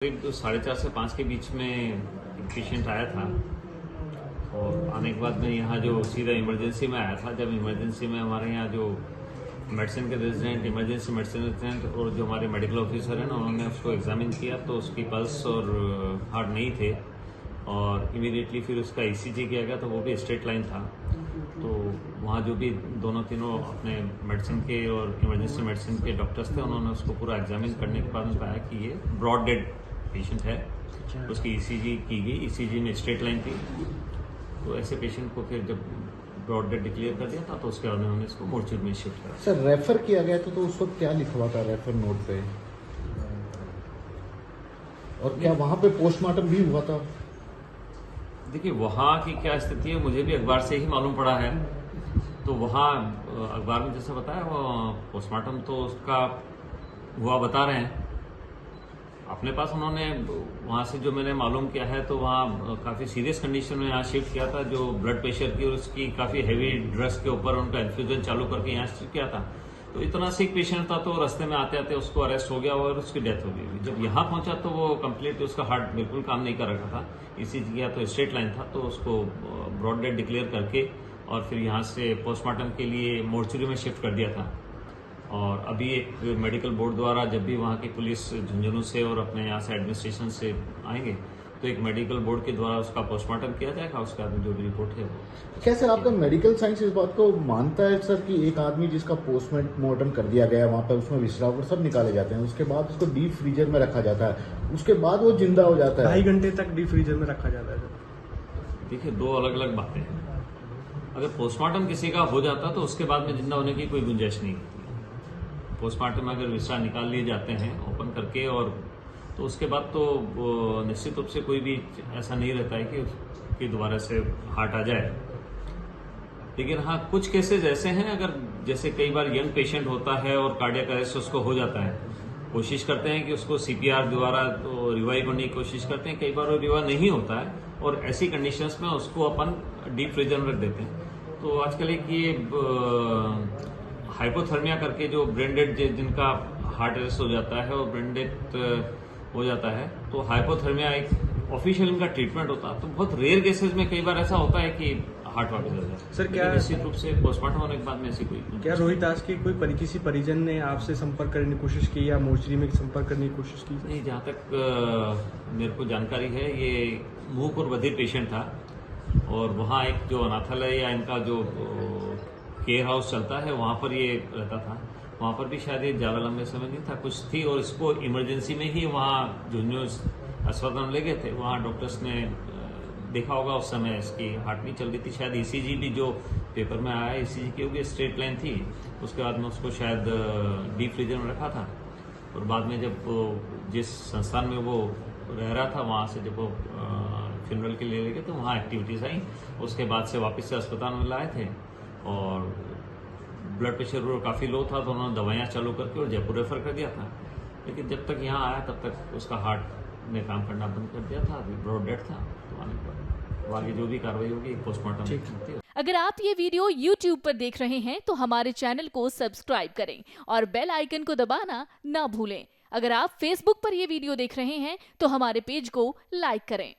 करीब तो 4:30 से 5 के बीच में एक पेशेंट आया था और आने के बाद में यहाँ जो सीधा इमरजेंसी में आया था। जब इमरजेंसी में हमारे यहाँ जो मेडिसिन के रेजिडेंट, इमरजेंसी मेडिसिन रेजिडेंट और जो हमारे मेडिकल ऑफिसर हैं ना, उन्होंने उसको एग्जामिन किया तो उसकी पल्स और हार्ट नहीं थे और इमीडिएटली फिर उसका ईसीजी किया गया, तो वो भी स्ट्रेट लाइन था। तो वहाँ जो भी दोनों तीनों अपने मेडिसिन के और इमरजेंसी मेडिसिन के डॉक्टर्स थे, उन्होंने उसको पूरा एग्जामिन करने के बाद पाया कि ये ब्रॉड डेड पेशेंट है। उसकी ईसीजी की गई, ईसीजी में स्ट्रेट लाइन थी। तो ऐसे पेशेंट को फिर जब ब्रॉड डेड डिक्लेयर कर दिया था तो उसके बाद उन्होंने इसको मोर्चरी में शिफ्ट करा। सर रेफर किया गया था तो उस वक्त क्या लिखा हुआ था रेफर नोट पे, और क्या वहां पे पोस्टमार्टम भी हुआ था? देखिए वहाँ की क्या स्थिति है मुझे भी अखबार से ही मालूम पड़ा है। तो वहाँ अखबार में जैसे बताया वो पोस्टमार्टम तो उसका हुआ बता रहे हैं। अपने पास उन्होंने वहाँ से जो मैंने मालूम किया है तो वहाँ काफ़ी सीरियस कंडीशन में यहाँ शिफ्ट किया था। जो ब्लड प्रेशर की और उसकी काफ़ी हैवी ड्रग्स के ऊपर उनका इन्फ्यूजन चालू करके यहाँ शिफ्ट किया था। तो इतना सिक पेशेंट था तो रास्ते में आते आते उसको अरेस्ट हो गया और उसकी डेथ हो गई। जब यहाँ पहुंचा तो वो कंप्लीट उसका हार्ट बिल्कुल काम नहीं कर रहा था, ईसीजी किया तो स्ट्रेट लाइन था। तो उसको ब्रॉड डेड डिक्लेयर करके और फिर यहाँ से पोस्टमार्टम के लिए मोर्चरी में शिफ्ट कर दिया था। और अभी एक मेडिकल बोर्ड द्वारा जब भी वहाँ की पुलिस झुंझुनू से और अपने यहाँ से एडमिनिस्ट्रेशन से आएंगे तो एक मेडिकल बोर्ड के द्वारा उसका पोस्टमार्टम किया जाएगा। उसका जो भी रिपोर्ट है वो क्या सर आपका मेडिकल साइंस इस बात को मानता है सर कि एक आदमी जिसका पोस्टमार्टम कर दिया गया वहाँ पर उसमें विश्राम और सब निकाले जाते हैं, उसके बाद उसको डीप फ्रीजर में रखा जाता है, उसके बाद वो जिंदा हो जाता है, 2.5 घंटे तक डीप फ्रीजर में रखा जाता है सर? देखिए दो अलग अलग बातें हैं। अगर पोस्टमार्टम किसी का हो जाता तो उसके बाद में जिंदा होने की कोई गुंजाइश नहीं होती। पोस्टमार्टम में अगर विसरा निकाल लिए जाते हैं ओपन करके और तो उसके बाद तो निश्चित रूप से कोई भी ऐसा नहीं रहता है कि दोबारा से हार्ट आ जाए। लेकिन हाँ कुछ केसेस ऐसे हैं, अगर जैसे कई बार यंग पेशेंट होता है और कार्डियक अरेस्ट उसको हो जाता है, कोशिश करते हैं कि उसको सीपीआर द्वारा तो रिवाइव करने की कोशिश करते हैं, कई बार वो रिवाइव नहीं होता है और ऐसी कंडीशंस में उसको अपन डीप फ्रीजर में रख देते हैं। तो आजकल एक ये हाइपोथर्मिया करके जो ब्रेन डेड जिनका हार्ट अरेस्ट हो जाता है और ब्रेन डेड हो जाता है, तो हाइपोथर्मिया एक ऑफिशियल इनका ट्रीटमेंट होता है। तो बहुत रेयर केसेस में कई बार ऐसा होता है कि हार्ट वापस आ जाता है। सर क्या निश्चित रूप से पोस्टमार्टम होने के बाद में ऐसी कोई क्या रोहिदास के किसी परिजन ने आपसे संपर्क करने की कोशिश की या मोर्चरी में संपर्क करने की कोशिश की? नहीं, जहाँ तक मेरे को जानकारी है ये मूक और बधिर पेशेंट था और वहाँ एक जो अनाथालय या इनका जो केयर हाउस चलता है वहाँ पर ये रहता था। वहाँ पर भी शायद ये ज़्यादा लंबे समय नहीं था, कुछ थी और इसको इमरजेंसी में ही वहाँ झुंझुनू अस्पताल में ले गए थे। वहाँ डॉक्टर्स ने देखा होगा उस समय इसकी हार्ट नहीं चल रही थी। शायद ईसीजी भी जो पेपर में आया ईसीजी की होगी स्ट्रेट लाइन थी। उसके बाद में उसको शायद डीप फ्रीजर में रखा था और बाद में जब जिस संस्थान में वो रह रहा था वहाँ से जब वो फ्यूनरल के लिए ले गए तो वहाँ एक्टिविटीज़ आई। उसके बाद से वापस से अस्पताल में लाए थे और ब्लड प्रेशर वो काफ़ी लो था तो उन्होंने दवाइयाँ चालू करके और जयपुर रेफर कर दिया था। लेकिन जब तक यहाँ आया तब तक उसका हार्ट ने काम करना बंद कर दिया था, ब्रॉड डेड था। तो आने पर आगे जो भी कार्रवाई होगी पोस्टमार्टम होती है। अगर आप ये वीडियो YouTube पर देख रहे हैं तो हमारे चैनल को सब्सक्राइब करें और बेल आइकन को दबाना ना भूलें। अगर आप Facebook पर ये वीडियो देख रहे हैं तो हमारे पेज को लाइक करें।